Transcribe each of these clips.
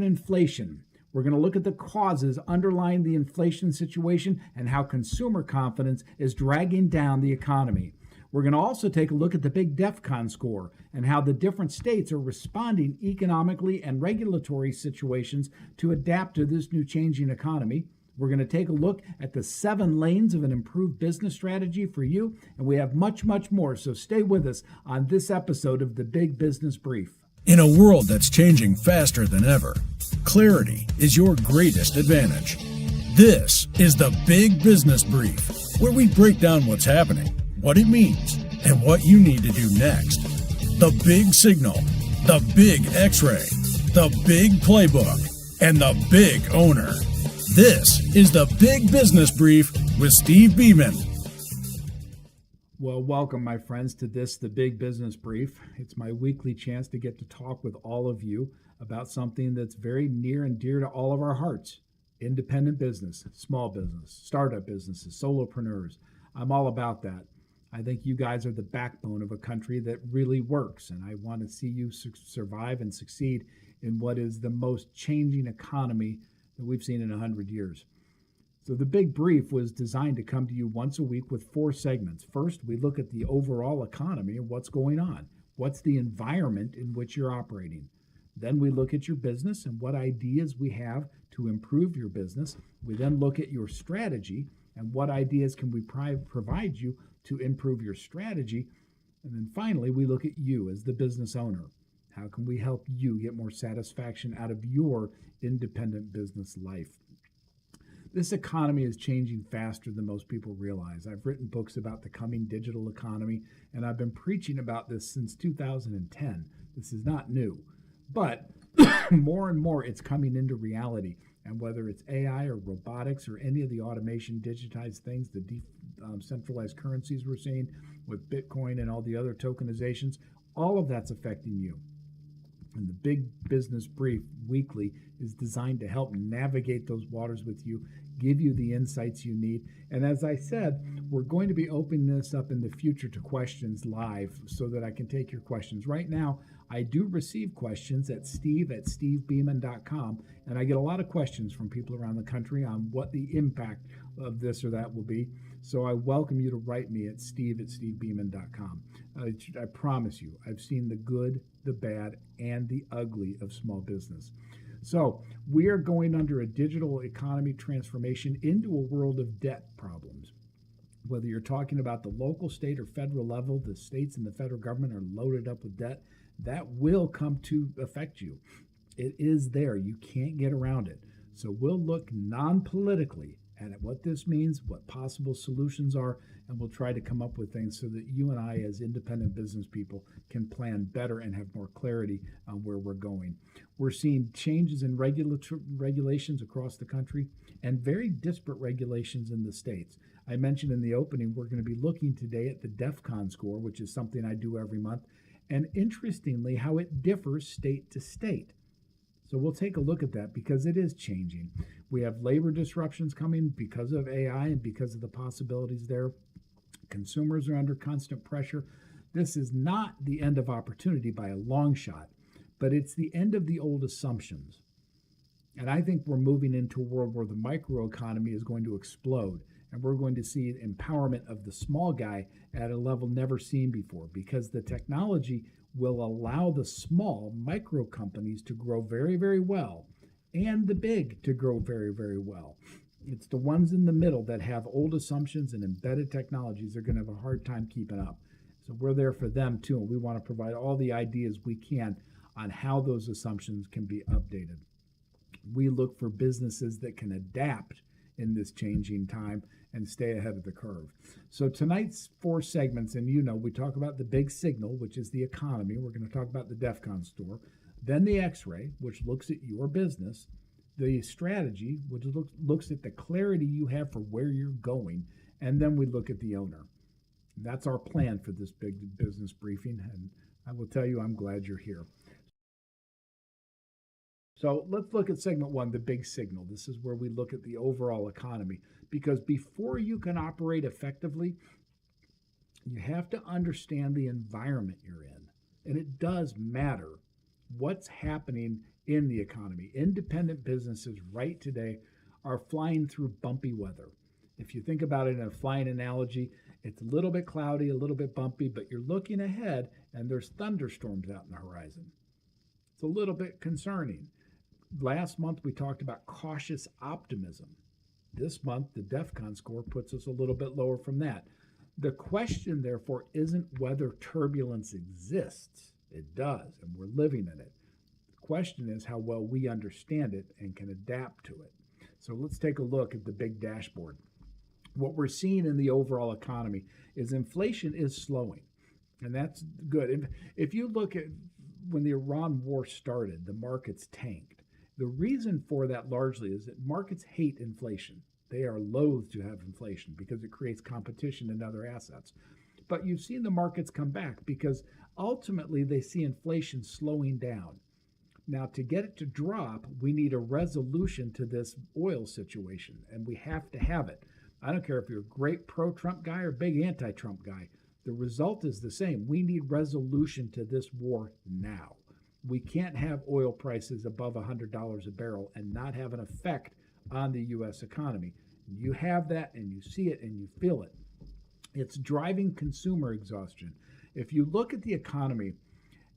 Inflation. We're going to look at the causes underlying the inflation situation and how consumer confidence is dragging down the economy. We're going to also take a look at the big DEFCON score and how the different states are responding economically and regulatory situations to adapt to this new changing economy. We're going to take a look at the 7 lanes of an improved business strategy for you, and we have much, much more. So stay with us on this episode of the Big Business Brief. In a world that's changing faster than ever, clarity is your greatest advantage. This is the Big Business Brief, where we break down what's happening, what it means, and what you need to do next. The big signal, the big x-ray, the big playbook, and the big owner. This is the Big Business Brief with Steve Beaman. Well, welcome, my friends, to this, the Big Business Brief. It's my weekly chance to get to talk with all of you about something that's very near and dear to all of our hearts. Independent business, small business, startup businesses, solopreneurs. I'm all about that. I think you guys are the backbone of a country that really works, and I want to see you survive and succeed in what is the most changing economy that we've seen in 100 years. So the Big Brief was designed to come to you once a week with 4 segments. First, we look at the overall economy and what's going on. What's the environment in which you're operating? Then we look at your business and what ideas we have to improve your business. We then look at your strategy and what ideas can we provide you to improve your strategy. And then finally, we look at you as the business owner. How can we help you get more satisfaction out of your independent business life? This economy is changing faster than most people realize. I've written books about the coming digital economy, and I've been preaching about this since 2010. This is not new, but more and more it's coming into reality. And whether it's AI or robotics or any of the automation, digitized things, the centralized currencies we're seeing with Bitcoin and all the other tokenizations, all of that's affecting you. And the Big Business Brief weekly is designed to help navigate those waters with you, give you the insights you need. And as I said, we're going to be opening this up in the future to questions live so that I can take your questions. Right now, I do receive questions at steve@stevebeaman.com, and I get a lot of questions from people around the country on what the impact of this or that will be. So I welcome you to write me at steve@stevebeaman.com. I promise you, I've seen the good, the bad, and the ugly of small business. So we are going under a digital economy transformation into a world of debt problems. Whether you're talking about the local, state, or federal level, the states and the federal government are loaded up with debt. That will come to affect you. It is there. You can't get around it. So we'll look non-politically at what this means, what possible solutions are, and we'll try to come up with things so that you and I, as independent business people, can plan better and have more clarity on where we're going. We're seeing changes in regulations across the country and very disparate regulations in the states. I mentioned in the opening, we're going to be looking today at the DEFCON score, which is something I do every month, and interestingly, how it differs state to state. So we'll take a look at that because it is changing. We have labor disruptions coming because of AI and because of the possibilities there. Consumers are under constant pressure. This is not the end of opportunity by a long shot, but it's the end of the old assumptions. And I think we're moving into a world where the microeconomy is going to explode, and we're going to see empowerment of the small guy at a level never seen before, because the technology will allow the small micro companies to grow very, very well, and the big to grow very, very well. It's the ones in the middle that have old assumptions and embedded technologies that are going to have a hard time keeping up. So we're there for them too, and we want to provide all the ideas we can on how those assumptions can be updated. We look for businesses that can adapt in this changing time and stay ahead of the curve. So tonight's 4 segments, and we talk about the big signal, which is the economy. We're going to talk about the DEFCON store. Then the X-ray, which looks at your business. The strategy, which looks at the clarity you have for where you're going. And then we look at the owner. That's our plan for this big business briefing. And I will tell you, I'm glad you're here. So let's look at segment 1, the big signal. This is where we look at the overall economy, because before you can operate effectively, you have to understand the environment you're in. And it does matter what's happening in the economy. Independent businesses right today are flying through bumpy weather. If you think about it in a flying analogy, it's a little bit cloudy, a little bit bumpy, but you're looking ahead and there's thunderstorms out in the horizon. It's a little bit concerning. Last month we talked about cautious optimism. This month the DEFCON score puts us a little bit lower from that. The question, therefore, isn't whether turbulence exists. It does, and we're living in it. The question is how well we understand it and can adapt to it. So let's take a look at the big dashboard. What we're seeing in the overall economy is inflation is slowing, and that's good. If you look at when the Iran war started, the markets tanked. The reason for that largely is that markets hate inflation. They are loath to have inflation because it creates competition in other assets. But you've seen the markets come back because ultimately they see inflation slowing down. Now, to get it to drop, we need a resolution to this oil situation, and we have to have it. I don't care if you're a great pro-Trump guy or big anti-Trump guy. The result is the same. We need resolution to this war now. We can't have oil prices above $100 a barrel and not have an effect on the U.S. economy. You have that and you see it and you feel it. It's driving consumer exhaustion. If you look at the economy,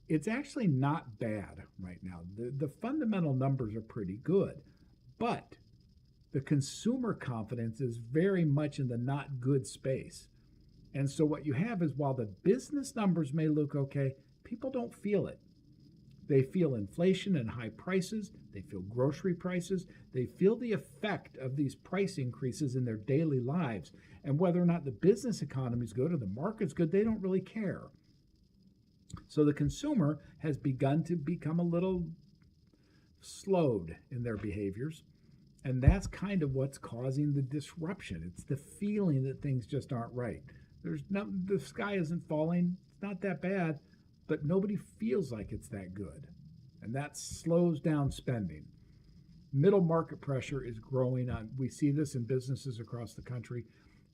it's actually not bad right now. The fundamental numbers are pretty good, but the consumer confidence is very much in the not good space. And so what you have is while the business numbers may look okay, people don't feel it. They feel inflation and high prices. They feel grocery prices. They feel the effect of these price increases in their daily lives. And whether or not the business economy is good or the market's good, they don't really care. So the consumer has begun to become a little slowed in their behaviors. And that's kind of what's causing the disruption. It's the feeling that things just aren't right. The sky isn't falling. It's not that bad. But nobody feels like it's that good. And that slows down spending. Middle market pressure is growing on. We see this in businesses across the country.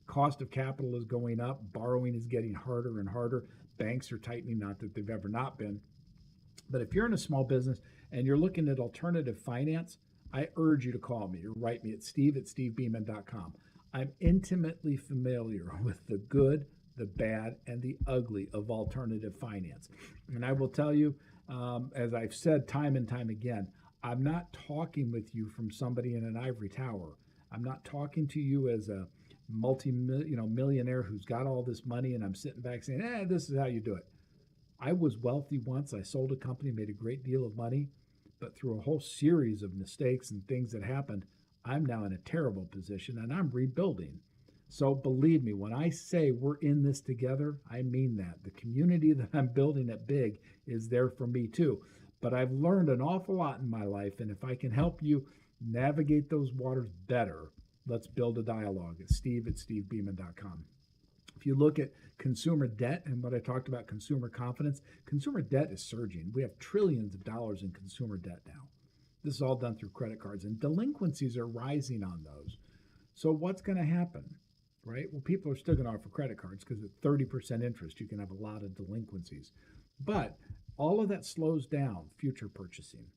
Cost of capital is going up. Borrowing is getting harder and harder. Banks are tightening, not that they've ever not been. But if you're in a small business and you're looking at alternative finance, I urge you to call me or write me at steve@stevebeaman.com. I'm intimately familiar with the good, the bad, and the ugly of alternative finance. And I will tell you, as I've said time and time again, I'm not talking with you from somebody in an ivory tower. I'm not talking to you as a millionaire who's got all this money and I'm sitting back saying, this is how you do it. I was wealthy once. I sold a company, made a great deal of money, but through a whole series of mistakes and things that happened, I'm now in a terrible position and I'm rebuilding. So believe me, when I say we're in this together, I mean that. The community that I'm building at Big is there for me too. But I've learned an awful lot in my life, and if I can help you navigate those waters better, let's build a dialogue at steve@stevebeaman.com. If you look at consumer debt and what I talked about, consumer confidence, consumer debt is surging. We have trillions of dollars in consumer debt now. This is all done through credit cards, and delinquencies are rising on those. So what's going to happen? Right? Well, people are still going to offer credit cards because at 30% interest, you can have a lot of delinquencies. But all of that slows down future purchasing.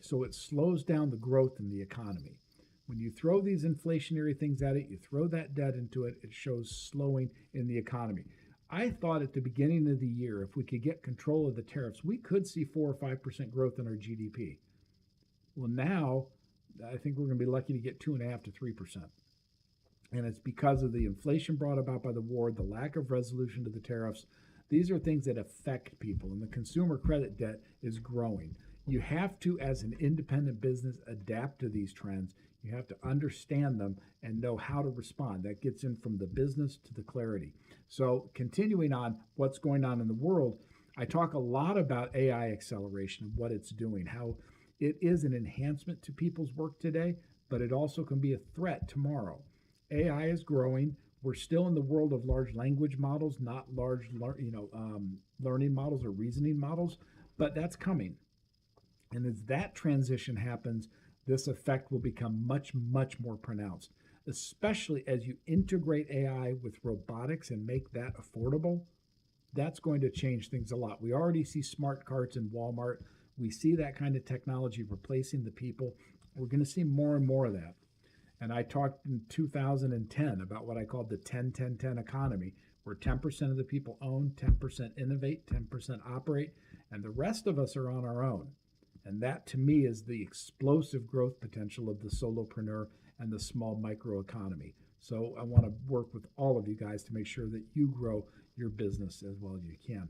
So it slows down the growth in the economy. When you throw these inflationary things at it, you throw that debt into it, it shows slowing in the economy. I thought at the beginning of the year, if we could get control of the tariffs, we could see 4 or 5% growth in our GDP. Well, now I think we're going to be lucky to get 2.5 to 3%. And it's because of the inflation brought about by the war, the lack of resolution to the tariffs. These are things that affect people, and the consumer credit debt is growing. You have to, as an independent business, adapt to these trends. You have to understand them and know how to respond. That gets in from the business to the clarity. So continuing on what's going on in the world, I talk a lot about AI acceleration and what it's doing, how it is an enhancement to people's work today, but it also can be a threat tomorrow. AI is growing. We're still in the world of large language models, not large, learning models or reasoning models, but that's coming. And as that transition happens, this effect will become much, much more pronounced, especially as you integrate AI with robotics and make that affordable. That's going to change things a lot. We already see smart carts in Walmart We see that kind of technology replacing the people. We're going to see more and more of that. And I talked in 2010 about what I called the 10-10-10 economy, where 10% of the people own, 10% innovate, 10% operate, and the rest of us are on our own. And that to me is the explosive growth potential of the solopreneur and the small micro economy. So I want to work with all of you guys to make sure that you grow your business as well as you can.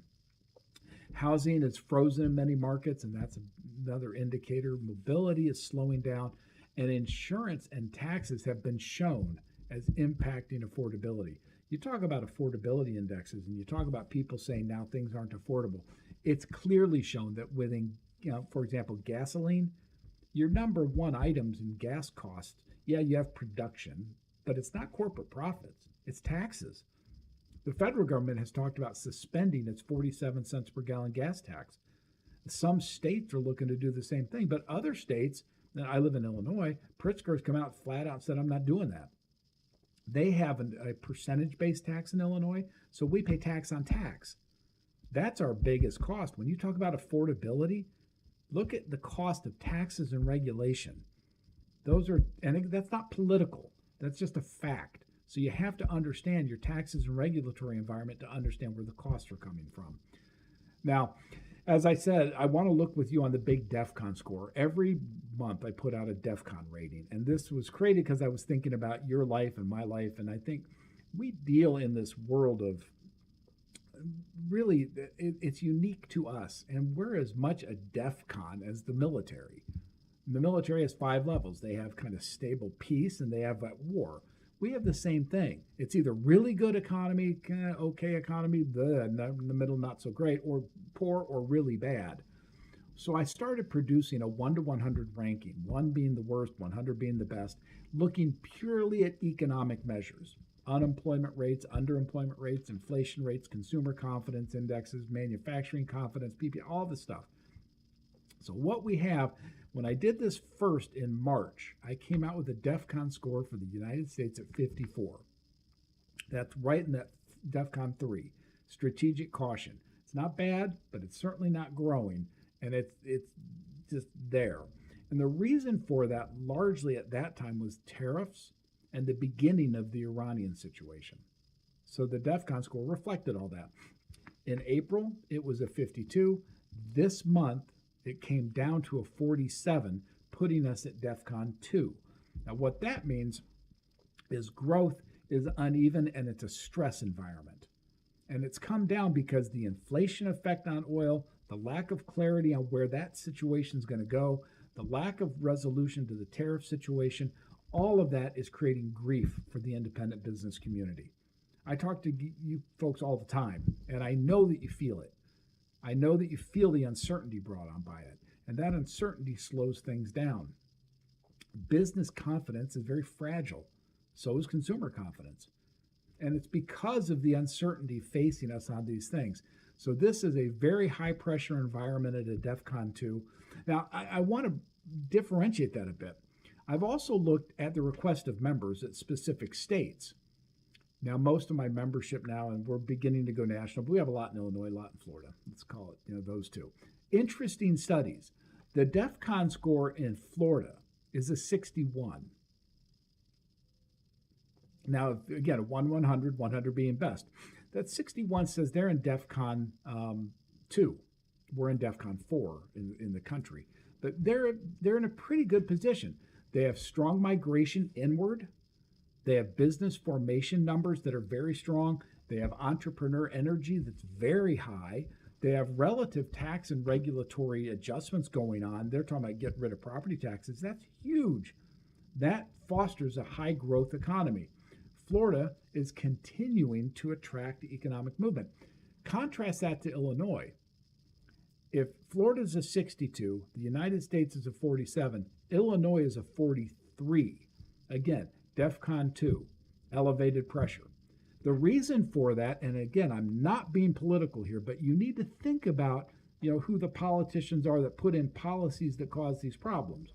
Housing is frozen in many markets, and that's another indicator. Mobility is slowing down, and insurance and taxes have been shown as impacting affordability. You talk about affordability indexes, and you talk about people saying now things aren't affordable. It's clearly shown that within, for example, gasoline, your number one items in gas costs, yeah, you have production, but it's not corporate profits, it's taxes. The federal government has talked about suspending its 47 cents per gallon gas tax. Some states are looking to do the same thing, but other states, and I live in Illinois, Pritzker's come out flat out and said, I'm not doing that. They have a percentage-based tax in Illinois, so we pay tax on tax. That's our biggest cost. When you talk about affordability, look at the cost of taxes and regulation. Those are, and that's not political. That's just a fact. So you have to understand your taxes and regulatory environment to understand where the costs are coming from. Now, as I said, I want to look with you on the big DEFCON score. Every month I put out a DEFCON rating, and this was created because I was thinking about your life and my life, and I think we deal in this world of really, it's unique to us, and we're as much a DEFCON as the military. The military has 5 levels. They have kind of stable peace, and they have at war. We have the same thing. It's either really good economy, kind of okay economy, in the middle not so great, or poor or really bad. So I started producing a 1 to 100 ranking, 1 being the worst, 100 being the best, looking purely at economic measures. Unemployment rates, underemployment rates, inflation rates, consumer confidence indexes, manufacturing confidence, PPI, all this stuff. So what we have, when I did this first in March, I came out with a DEFCON score for the United States at 54. That's right in that DEFCON 3, strategic caution. It's not bad, but it's certainly not growing, and it's just there. And the reason for that largely at that time was tariffs and the beginning of the Iranian situation. So the DEFCON score reflected all that. In April, it was a 52. This month, it came down to a 47, putting us at DEFCON 2. Now, what that means is growth is uneven and it's a stress environment. And it's come down because the inflation effect on oil, the lack of clarity on where that situation is going to go, the lack of resolution to the tariff situation, all of that is creating grief for the independent business community. I talk to you folks all the time, and I know that you feel it. I know that you feel the uncertainty brought on by it, and that uncertainty slows things down. Business confidence is very fragile. So is consumer confidence. And it's because of the uncertainty facing us on these things. So this is a very high pressure environment at a DEFCON 2. Now, I want to differentiate that a bit. I've also looked at the request of members at specific states. Now, most of my membership now, and we're beginning to go national, but we have a lot in Illinois, a lot in Florida. Let's call it, those two. Interesting studies. The DEFCON score in Florida is a 61. Now, again, 100, 100 being best. That 61 says they're in DEFCON 2. We're in DEFCON 4 in the country. But they're in a pretty good position. They have strong migration inward. They have business formation numbers that are very strong. They have entrepreneur energy that's very high. They have relative tax and regulatory adjustments going on. They're talking about getting rid of property taxes. That's huge. That fosters a high growth economy. Florida is continuing to attract the economic movement. Contrast that to Illinois. If Florida is a 62, the United States is a 47, Illinois is a 43. Again, DEFCON 2, elevated pressure. The reason for that, and again, I'm not being political here, but you need to think about, who the politicians are that put in policies that cause these problems.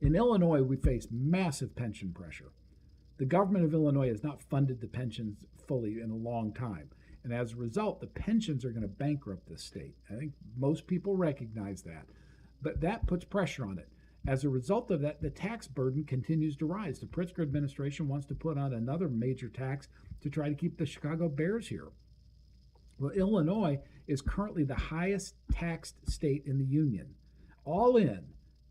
In Illinois, we face massive pension pressure. The government of Illinois has not funded the pensions fully in a long time. And as a result, the pensions are going to bankrupt this state. I think most people recognize that. But that puts pressure on it. As a result of that, the tax burden continues to rise. The Pritzker administration wants to put on another major tax to try to keep the Chicago Bears here. Well, Illinois is currently the highest taxed state in the union. All in,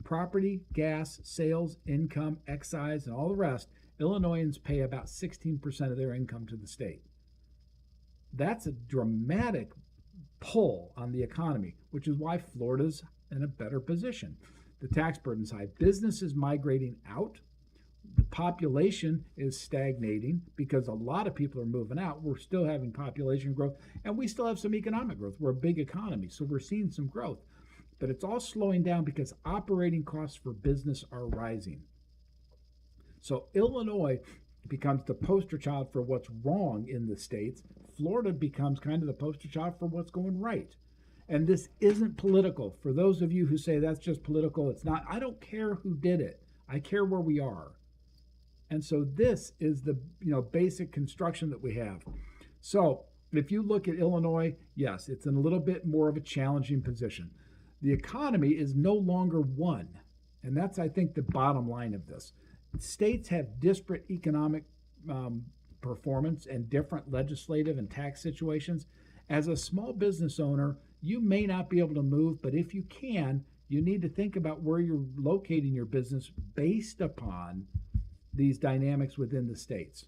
property, gas, sales, income, excise, and all the rest, Illinoisans pay about 16% of their income to the state. That's a dramatic pull on the economy, which is why Florida's in a better position. The tax burden's high. Business is migrating out. The population is stagnating because a lot of people are moving out. We're still having population growth, and we still have some economic growth. We're a big economy, so we're seeing some growth. But it's all slowing down because operating costs for business are rising. So Illinois becomes the poster child for what's wrong in the states. Florida becomes kind of the poster child for what's going right. And this isn't political. For those of you who say that's just political, it's not. I don't care who did it. I care where we are. And so this is the basic construction that we have. So if you look at Illinois, yes, it's in a little bit more of a challenging position. The economy is no longer one. And that's, I think, the bottom line of this. States have disparate economic performance and different legislative and tax situations. As a small business owner, you may not be able to move, but if you can, you need to think about where you're locating your business based upon these dynamics within the states.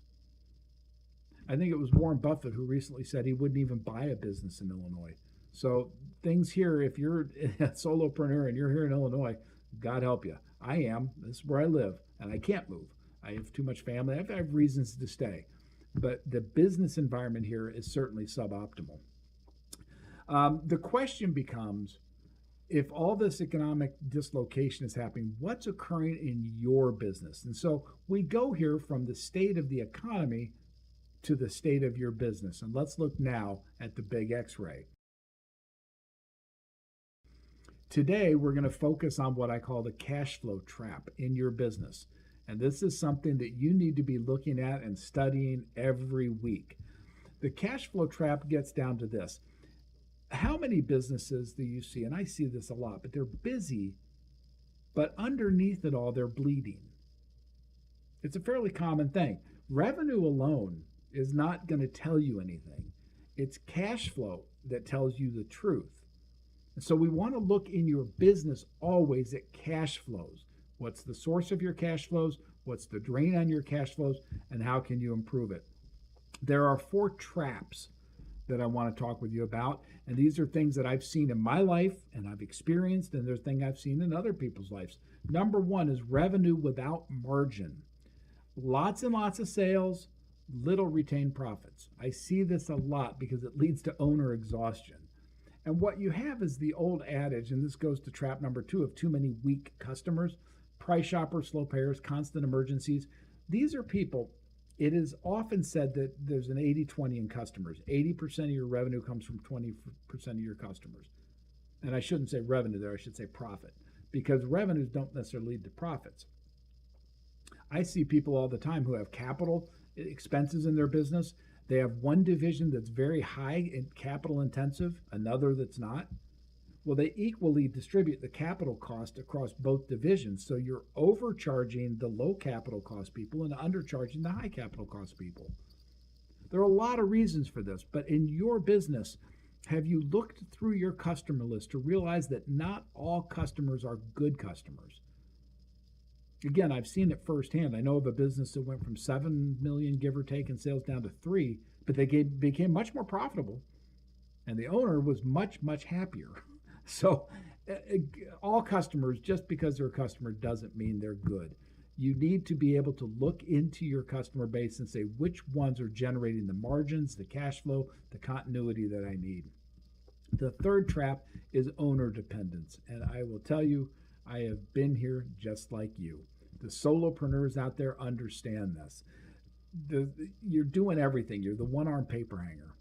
I think it was Warren Buffett who recently said he wouldn't even buy a business in Illinois. So things here, if you're a solopreneur and you're here in Illinois, God help you. I am. This is where I live, and I can't move. I have too much family. I have reasons to stay. But the business environment here is certainly suboptimal. The question becomes, if all this economic dislocation is happening, what's occurring in your business? And so we go here from the state of the economy to the state of your business. And let's look now at the big X-ray. Today, we're going to focus on what I call the cash flow trap in your business. And this is something that you need to be looking at and studying every week. The cash flow trap gets down to this. How many businesses do you see? And I see this a lot, but they're busy, but underneath it all, they're bleeding. It's a fairly common thing. Revenue alone is not going to tell you anything. It's cash flow that tells you the truth. And so we want to look in your business always at cash flows. What's the source of your cash flows? What's the drain on your cash flows? And how can you improve it? There are 4 traps that I want to talk with you about. And these are things that I've seen in my life and I've experienced, and they're things I've seen in other people's lives. Number 1 is revenue without margin. Lots and lots of sales, little retained profits. I see this a lot because it leads to owner exhaustion. And what you have is the old adage, and this goes to trap number 2 of too many weak customers, price shoppers, slow payers, constant emergencies. These are people, it is often said that there's an 80-20 in customers. 80% of your revenue comes from 20% of your customers. And I shouldn't say revenue there, I should say profit, because revenues don't necessarily lead to profits. I see people all the time who have capital expenses in their business. They have one division that's very high in capital intensive, another that's not. Well, they equally distribute the capital cost across both divisions. So you're overcharging the low capital cost people and undercharging the high capital cost people. There are a lot of reasons for this, but in your business, have you looked through your customer list to realize that not all customers are good customers? Again, I've seen it firsthand. I know of a business that went from 7 million, give or take, in sales down to 3, but they became much more profitable, and the owner was much, much happier. So all customers, just because they're a customer, doesn't mean they're good. You need to be able to look into your customer base and say which ones are generating the margins, the cash flow, the continuity that I need. The third trap is owner dependence. And I will tell you, I have been here just like you. The solopreneurs out there understand this. You're doing everything. You're the one-arm paper hanger.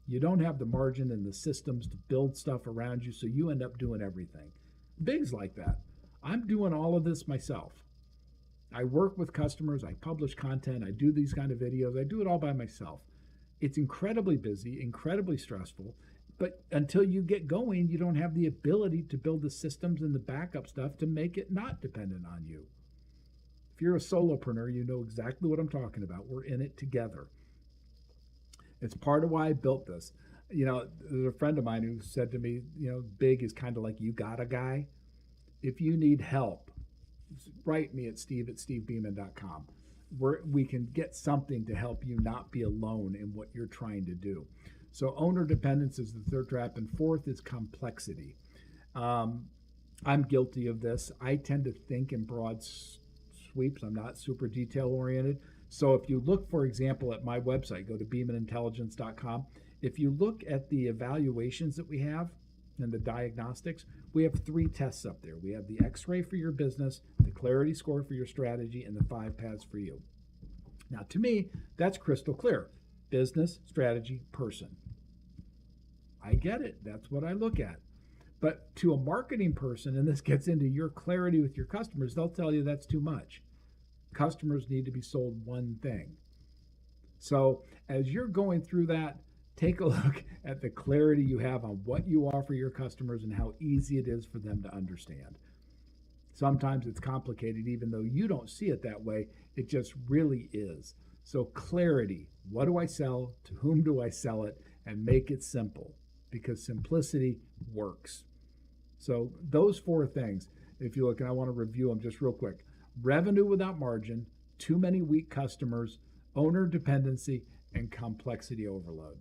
You don't have the margin and the systems to build stuff around you, so you end up doing everything. Big's like that. I'm doing all of this myself. I work with customers. I publish content. I do these kind of videos. I do it all by myself. It's incredibly busy, incredibly stressful. But until you get going, you don't have the ability to build the systems and the backup stuff to make it not dependent on you. If you're a solopreneur, you know exactly what I'm talking about. We're in it together. It's part of why I built this. There's a friend of mine who said to me, big is kind of like you got a guy. If you need help, write me at steve@stevebeaman.com, where we can get something to help you not be alone in what you're trying to do. So owner dependence is the third trap, and fourth is complexity. I'm guilty of this. I tend to think in broad sweeps. I'm not super detail oriented. So if you look, for example, at my website, go to beamanintelligence.com. If you look at the evaluations that we have and the diagnostics, we have 3 tests up there. We have the X-ray for your business, the clarity score for your strategy, and the 5 paths for you. Now, to me, that's crystal clear. Business, strategy, person. I get it. That's what I look at. But to a marketing person, and this gets into your clarity with your customers, they'll tell you that's too much. Customers need to be sold one thing. So as you're going through that, take a look at the clarity you have on what you offer your customers and how easy it is for them to understand. Sometimes it's complicated, even though you don't see it that way. It just really is. So clarity, what do I sell? To whom do I sell it? And make it simple, because simplicity works. So those 4 things, if you look, and I want to review them just real quick. Revenue without margin, too many weak customers, owner dependency, and complexity overload.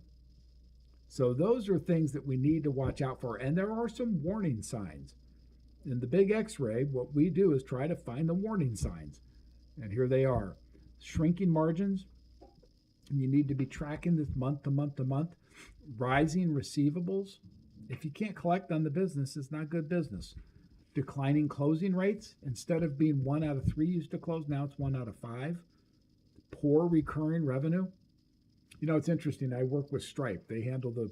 So those are things that we need to watch out for. And there are some warning signs. In the big X-ray, what we do is try to find the warning signs. And here they are. Shrinking margins. You need to be tracking this month to month to month. Rising receivables. If you can't collect on the business, it's not good business. Declining closing rates. Instead of being 1 out of 3 used to close, now it's 1 out of 5. Poor recurring revenue. It's interesting. I work with Stripe. They handle the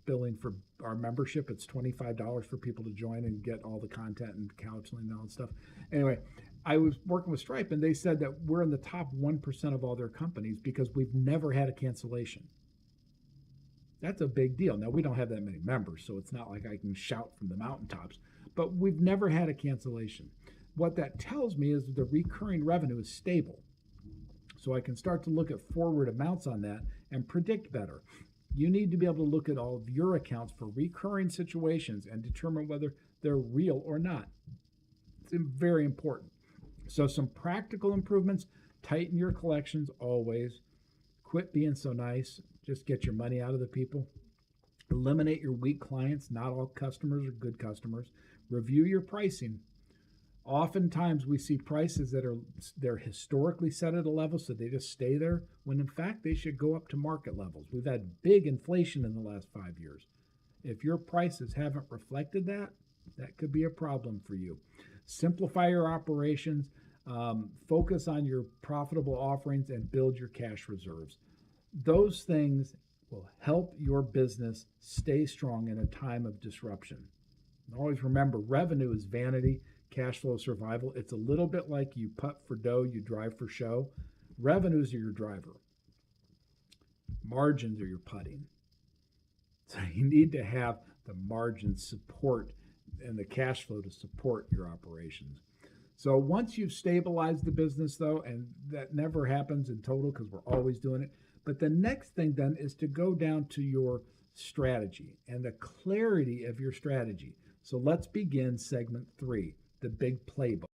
billing for our membership. It's $25 for people to join and get all the content and counseling and all that stuff. Anyway, I was working with Stripe, and they said that we're in the top 1% of all their companies because we've never had a cancellation. That's a big deal. Now, we don't have that many members, so it's not like I can shout from the mountaintops, but we've never had a cancellation. What that tells me is the recurring revenue is stable. So I can start to look at forward amounts on that and predict better. You need to be able to look at all of your accounts for recurring situations and determine whether they're real or not. It's very important. So some practical improvements: tighten your collections always. Quit being so nice. Just get your money out of the people. Eliminate your weak clients. Not all customers are good customers. Review your pricing. Oftentimes we see prices that they're historically set at a level, so they just stay there, when in fact they should go up to market levels. We've had big inflation in the last 5 years. If your prices haven't reflected that, that could be a problem for you. Simplify your operations, focus on your profitable offerings, and build your cash reserves. Those things will help your business stay strong in a time of disruption. And always remember, revenue is vanity. Cash flow survival. It's a little bit like you putt for dough, you drive for show. Revenues are your driver. Margins are your putting. So you need to have the margins support and the cash flow to support your operations. So once you've stabilized the business, though, and that never happens in total because we're always doing it, but the next thing then is to go down to your strategy and the clarity of your strategy. So let's begin segment 3. The big playbook.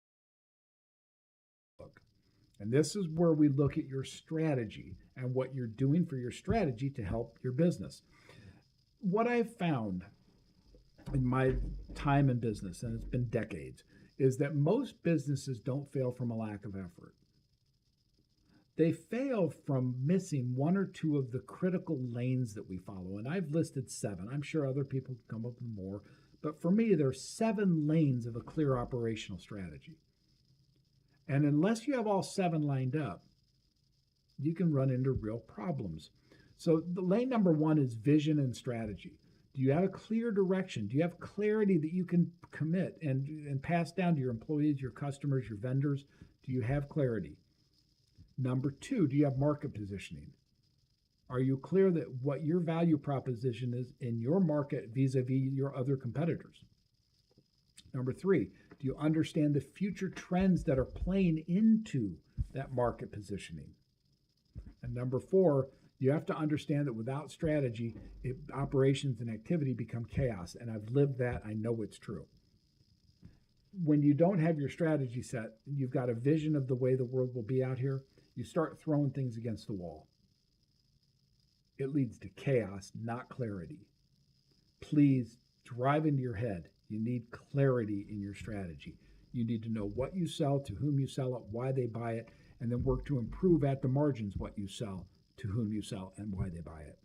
And this is where we look at your strategy and what you're doing for your strategy to help your business. What I've found in my time in business, and it's been decades, is that most businesses don't fail from a lack of effort. They fail from missing 1 or 2 of the critical lanes that we follow. And I've listed 7. I'm sure other people can come up with more. But for me, there are 7 lanes of a clear operational strategy. And unless you have all 7 lined up, you can run into real problems. So the lane number 1 is vision and strategy. Do you have a clear direction? Do you have clarity that you can commit and pass down to your employees, your customers, your vendors? Do you have clarity? Number 2, do you have market positioning? Are you clear that what your value proposition is in your market vis-a-vis your other competitors? Number three, do you understand the future trends that are playing into that market positioning? And number four, you have to understand that without strategy, operations and activity become chaos. And I've lived that. I know it's true. When you don't have your strategy set, you've got a vision of the way the world will be out here, you start throwing things against the wall. It leads to chaos, not clarity. Please drive into your head. You need clarity in your strategy. You need to know what you sell, to whom you sell it, why they buy it, and then work to improve at the margins what you sell, to whom you sell, and why they buy it.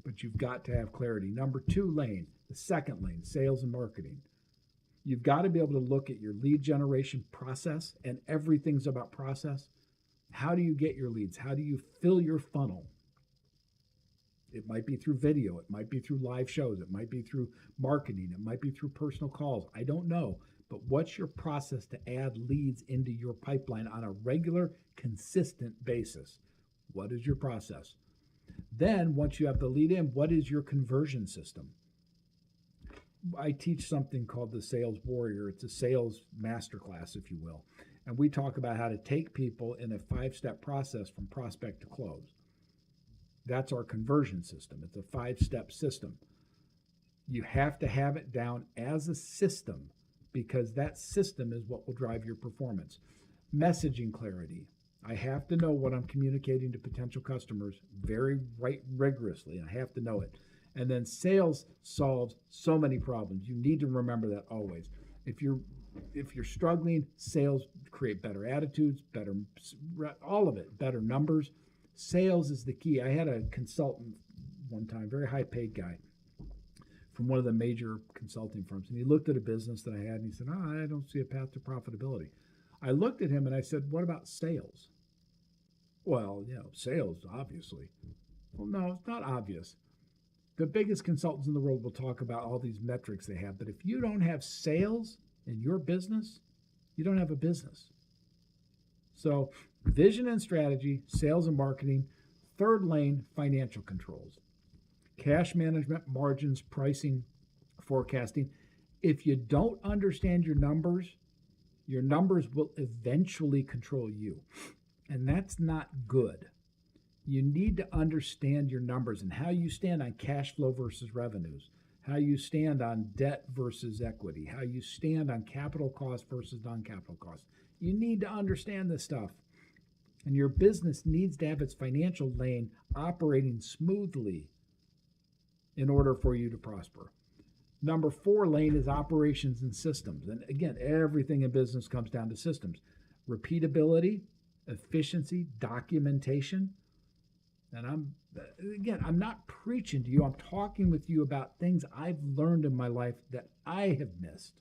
But you've got to have clarity. Number two lane, the second lane, sales and marketing. You've got to be able to look at your lead generation process, and everything's about process. How do you get your leads? How do you fill your funnel? It might be through video. It might be through live shows. It might be through marketing. It might be through personal calls. I don't know. But what's your process to add leads into your pipeline on a regular, consistent basis? What is your process? Then, once you have the lead in, what is your conversion system? I teach something called the Sales Warrior. It's a sales masterclass, if you will. And we talk about how to take people in a 5-step process from prospect to close. That's our conversion system. It's a 5-step system. You have to have it down as a system because that system is what will drive your performance. Messaging clarity. I have to know what I'm communicating to potential customers very rigorously. I have to know it. And then sales solves so many problems. You need to remember that always. If you're struggling, sales create better attitudes, better all of it, better numbers. Sales is the key. I had a consultant one time, very high paid guy from one of the major consulting firms. And he looked at a business that I had and he said, I don't see a path to profitability. I looked at him and I said, what about sales? Well, sales, obviously. Well, no, it's not obvious. The biggest consultants in the world will talk about all these metrics they have. But if you don't have sales in your business, you don't have a business. So vision and strategy, sales and marketing. Third lane, financial controls. Cash management, margins, pricing, forecasting. If you don't understand your numbers will eventually control you. And that's not good. You need to understand your numbers and how you stand on cash flow versus revenues, how you stand on debt versus equity, how you stand on capital costs versus non-capital costs. You need to understand this stuff. And your business needs to have its financial lane operating smoothly in order for you to prosper. Number 4 lane is operations and systems. And again, everything in business comes down to systems. Repeatability, efficiency, documentation. And I'm not preaching to you. I'm talking with you about things I've learned in my life that I have missed.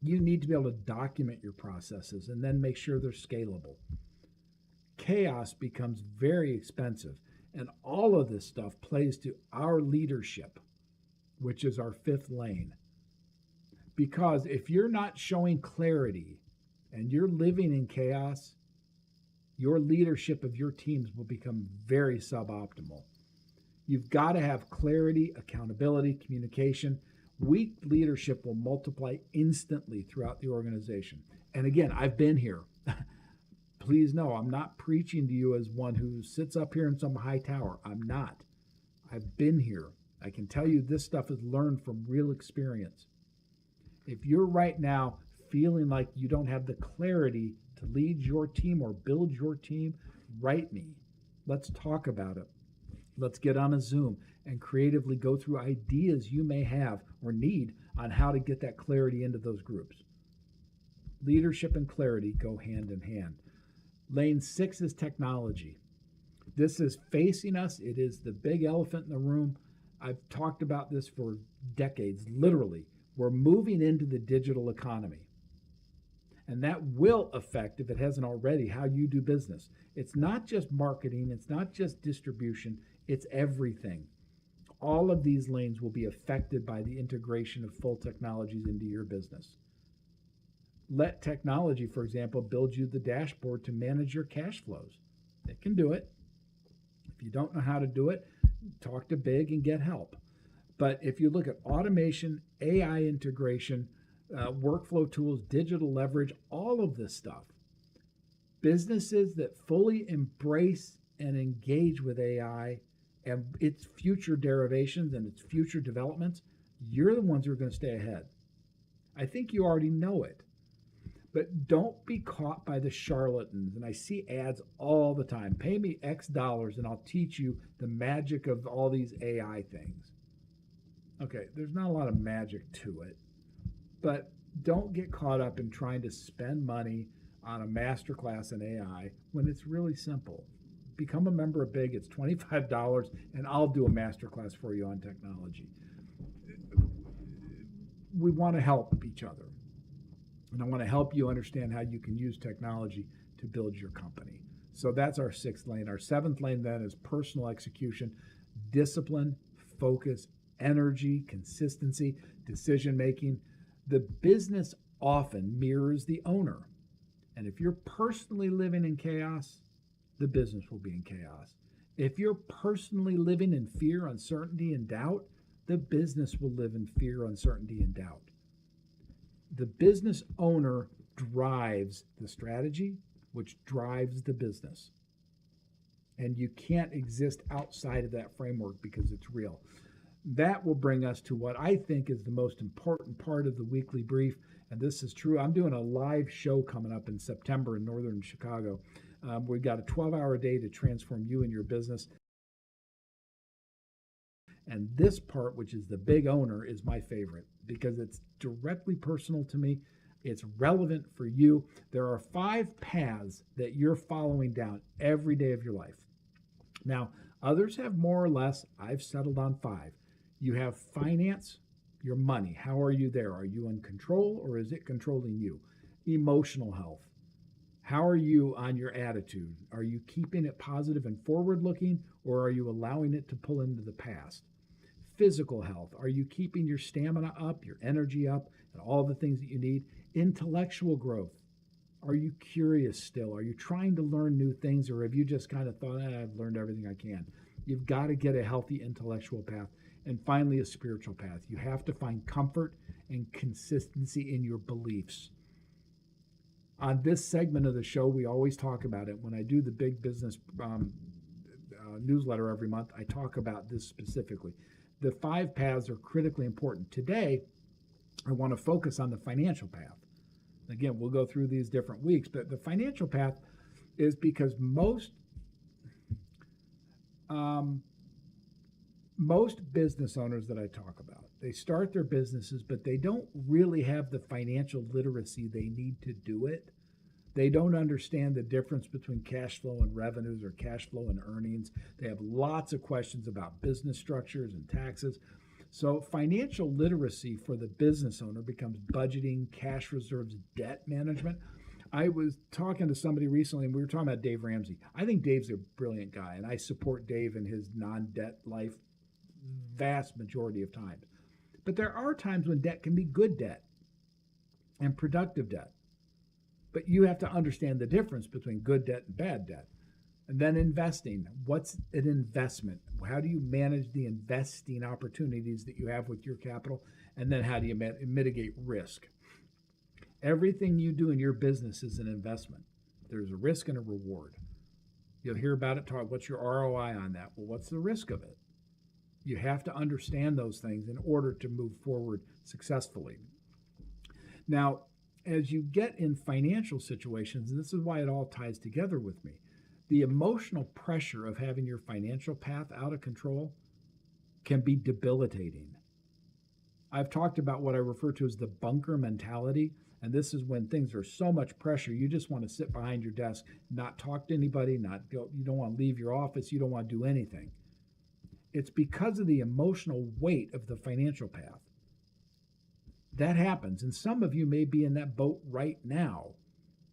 You need to be able to document your processes and then make sure they're scalable. Chaos becomes very expensive. And all of this stuff plays to our leadership, which is our 5th lane. Because if you're not showing clarity and you're living in chaos, your leadership of your teams will become very suboptimal. You've got to have clarity, accountability, communication. Weak leadership will multiply instantly throughout the organization. And again, I've been here. Please know, I'm not preaching to you as one who sits up here in some high tower. I'm not. I've been here. I can tell you this stuff is learned from real experience. If you're right now feeling like you don't have the clarity to lead your team or build your team, write me. Let's talk about it. Let's get on a Zoom and creatively go through ideas you may have or need on how to get that clarity into those groups. Leadership and clarity go hand in hand. Lane 6 is technology. This is facing us. It is the big elephant in the room. I've talked about this for decades, literally. We're moving into the digital economy. And that will affect, if it hasn't already, how you do business. It's not just marketing. It's not just distribution. It's everything. All of these lanes will be affected by the integration of full technologies into your business. Let technology, for example, build you the dashboard to manage your cash flows. It can do it. If you don't know how to do it, talk to Big and get help. But if you look at automation, AI integration, workflow tools, digital leverage, all of this stuff, businesses that fully embrace and engage with AI and its future derivations and its future developments, you're the ones who are going to stay ahead. I think you already know it. But don't be caught by the charlatans. And I see ads all the time. Pay me X dollars and I'll teach you the magic of all these AI things. Okay, there's not a lot of magic to it. But don't get caught up in trying to spend money on a masterclass in AI when it's really simple. Become a member of Big. It's $25 and I'll do a masterclass for you on technology. We want to help each other. And I want to help you understand how you can use technology to build your company. So that's our 6th lane. Our 7th lane then is personal execution, discipline, focus, energy, consistency, decision making. The business often mirrors the owner. And if you're personally living in chaos, the business will be in chaos. If you're personally living in fear, uncertainty, and doubt, the business will live in fear, uncertainty, and doubt. The business owner drives the strategy, which drives the business. And you can't exist outside of that framework because it's real. That will bring us to what I think is the most important part of the weekly brief. And this is true. I'm doing a live show coming up in September in northern Chicago. We've got a 12-hour day to transform you and your business. And this part, which is the big owner, is my favorite because it's directly personal to me. It's relevant for you. There are 5 paths that you're following down every day of your life. Now, others have more or less. I've settled on 5. You have finance, your money. How are you there? Are you in control or is it controlling you? Emotional health. How are you on your attitude? Are you keeping it positive and forward-looking, or are you allowing it to pull into the past? Physical health. Are you keeping your stamina up, your energy up, and all the things that you need? Intellectual growth. Are you curious still? Are you trying to learn new things, or have you just kind of thought, I've learned everything I can? You've got to get a healthy intellectual path. And finally, a spiritual path. You have to find comfort and consistency in your beliefs. On this segment of the show, we always talk about it. When I do the big business newsletter every month, I talk about this specifically. The 5 paths are critically important. Today, I want to focus on the financial path. Again, we'll go through these different weeks, but the financial path is because most business owners that I talk about, they start their businesses, but they don't really have the financial literacy they need to do it. They don't understand the difference between cash flow and revenues or cash flow and earnings. They have lots of questions about business structures and taxes. So financial literacy for the business owner becomes budgeting, cash reserves, debt management. I was talking to somebody recently, and we were talking about Dave Ramsey. I think Dave's a brilliant guy, and I support Dave in his non-debt life vast majority of times. But there are times when debt can be good debt and productive debt. But you have to understand the difference between good debt and bad debt. And then investing. What's an investment? How do you manage the investing opportunities that you have with your capital? And then how do you mitigate risk? Everything you do in your business is an investment. There's a risk and a reward. You'll hear about it, talk, what's your ROI on that? Well, what's the risk of it? You have to understand those things in order to move forward successfully. Now, as you get in financial situations, and this is why it all ties together with me, the emotional pressure of having your financial path out of control can be debilitating. I've talked about what I refer to as the bunker mentality, and this is when things are so much pressure, you just want to sit behind your desk, not talk to anybody, not go. You don't want to leave your office, you don't want to do anything. It's because of the emotional weight of the financial path. That happens, and some of you may be in that boat right now.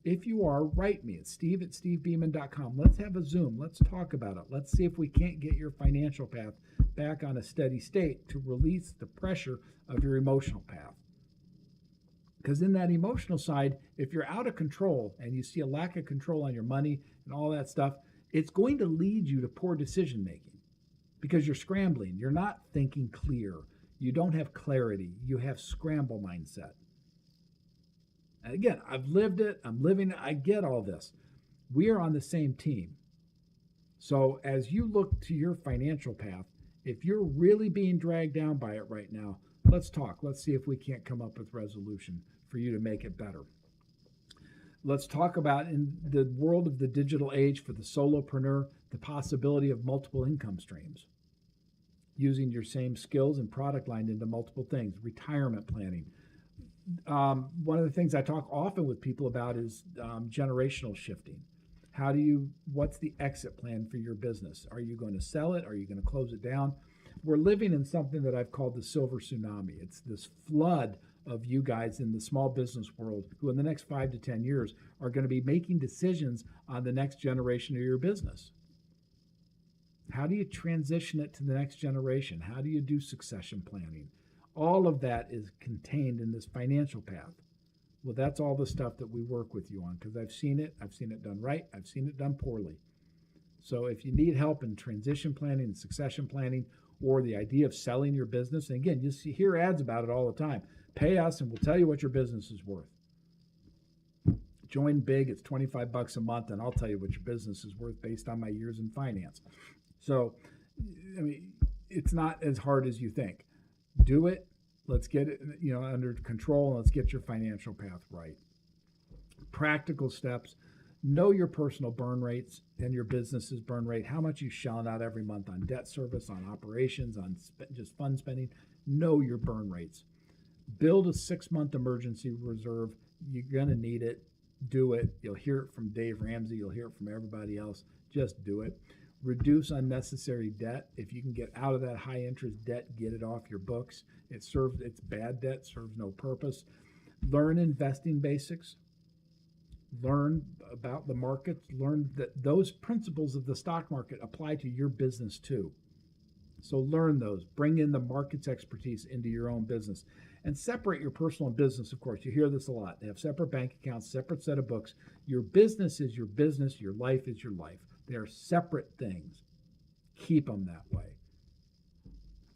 If you are, write me at steve@stevebeaman.com. Let's have a Zoom. Let's talk about it. Let's see if we can't get your financial path back on a steady state to release the pressure of your emotional path. Because in that emotional side, if you're out of control and you see a lack of control on your money and all that stuff, It's going to lead you to poor decision making because you're scrambling. You're not thinking clear. You don't have clarity. You have scramble mindset. And again, I've lived it. I'm living it. I get all this. We are on the same team. So as you look to your financial path, if you're really being dragged down by it right now, let's talk. Let's see if we can't come up with resolution for you to make it better. Let's talk about, in the world of the digital age, for the solopreneur, the possibility of multiple income streams, using your same skills and product line into multiple things. Retirement planning. One of the things I talk often with people about is generational shifting. What's the exit plan for your business? Are you going to sell it? Are you going to close it down? We're living in something that I've called the silver tsunami. It's this flood of you guys in the small business world who in the next 5 to 10 years are going to be making decisions on the next generation of your business. How do you transition it to the next generation? How do you do succession planning? All of that is contained in this financial path. Well, that's all the stuff that we work with you on, because I've seen it done right, I've seen it done poorly. So if you need help in transition planning and succession planning, or the idea of selling your business, and again, you hear ads about it all the time. Pay us and we'll tell you what your business is worth. Join big, it's $25 a month, and I'll tell you what your business is worth based on my years in finance. So, I mean, it's not as hard as you think. Do it. Let's get it, under control, and let's get your financial path right. Practical steps. Know your personal burn rates and your business's burn rate, how much you shell out every month on debt service, on operations, on just fund spending. Know your burn rates. Build a 6-month emergency reserve. You're going to need it. Do it. You'll hear it from Dave Ramsey. You'll hear it from everybody else. Just do it. Reduce unnecessary debt. If you can get out of that high interest debt, get it off your books. It's bad debt, serves no purpose. Learn investing basics. Learn about the markets. Learn that those principles of the stock market apply to your business too. So learn those. Bring in the market's expertise into your own business. And separate your personal and business, of course. You hear this a lot. They have separate bank accounts, separate set of books. Your business is your business. Your life is your life. They are separate things. Keep them that way.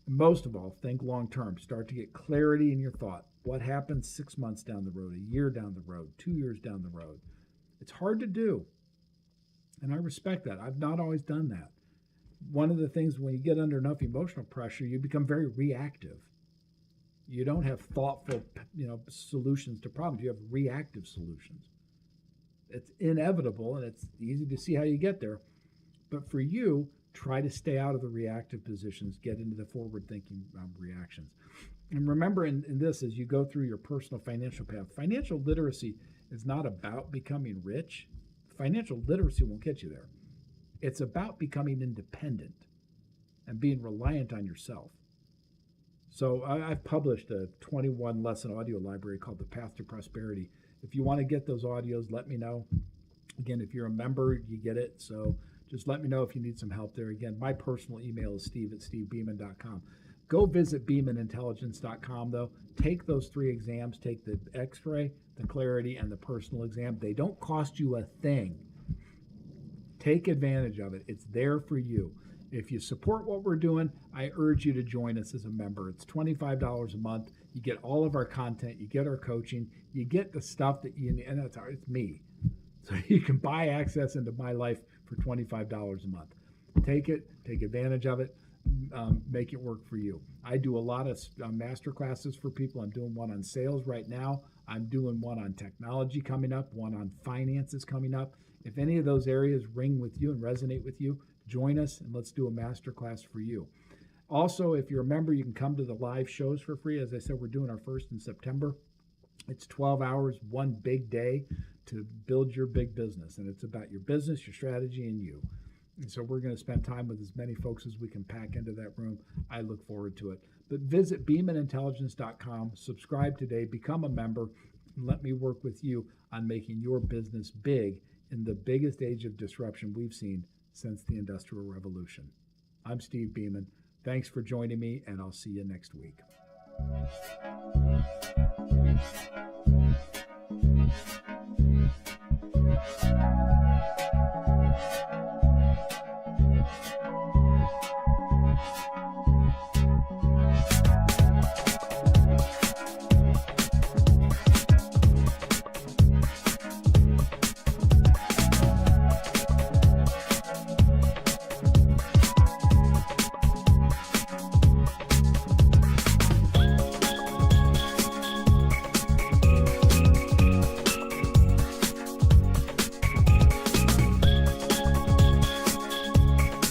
Most of all, think long term. Start to get clarity in your thought. What happens 6 months down the road, a year down the road, 2 years down the road? It's hard to do. And I respect that. I've not always done that. One of the things, when you get under enough emotional pressure, you become very reactive. You don't have thoughtful, solutions to problems. You have reactive solutions. It's inevitable, and it's easy to see how you get there. But for you, try to stay out of the reactive positions, get into the forward-thinking reactions. And remember in this, as you go through your personal financial path, financial literacy is not about becoming rich. Financial literacy won't get you there. It's about becoming independent and being reliant on yourself. So I've published a 21 lesson audio library called The Path to Prosperity. If you want to get those audios, let me know. Again, if you're a member, you get it. So just let me know if you need some help there. Again, my personal email is steve@stevebeaman.com. Go visit beamanintelligence.com, though. Take those 3 exams. Take the X-ray, the clarity, and the personal exam. They don't cost you a thing. Take advantage of it. It's there for you. If you support what we're doing, I urge you to join us as a member. It's $25 a month. You get all of our content. You get our coaching. You get the stuff that you need. And it's me. So you can buy access into my life for $25 a month. Take it. Take advantage of it. Make it work for you. I do a lot of master classes for people. I'm doing one on sales right now. I'm doing one on technology coming up, one on finances coming up. If any of those areas ring with you and resonate with you, join us and let's do a master class for you. Also, if you're a member, you can come to the live shows for free. As I said, we're doing our first in September. It's 12 hours, one big day to build your big business. And it's about your business, your strategy, and you. And so we're going to spend time with as many folks as we can pack into that room. I look forward to it. But visit beamanintelligence.com, subscribe today, become a member, and let me work with you on making your business big in the biggest age of disruption we've seen since the Industrial Revolution. I'm Steve Beaman. Thanks for joining me, and I'll see you next week.